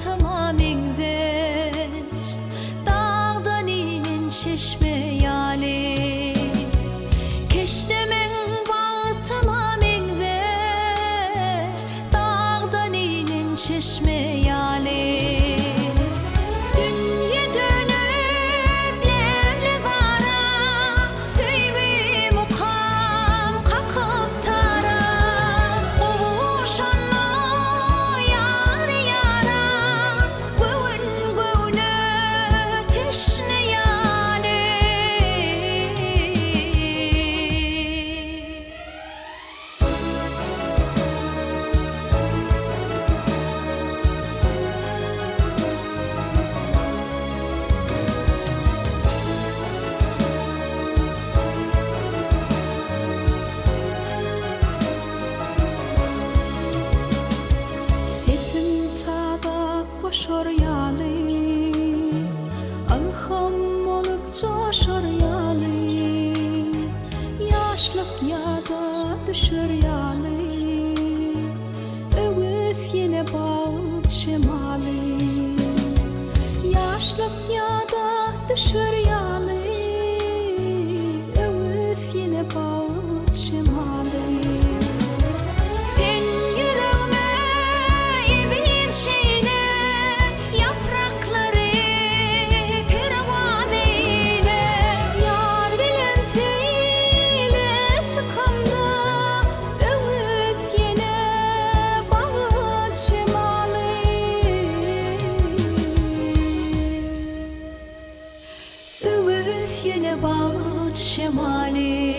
tamamingdir dağdan inen çeşme yani keştemen bağ tamamingdir dağdan inen çeşme yani Coşar yali, alham olup coşar yali, yaşlık yada düşür yali, öğüt yine bağıt şemali, yaşlık yada düşür yali, öğüt yine bağıt şemali. Yine bağıt şemali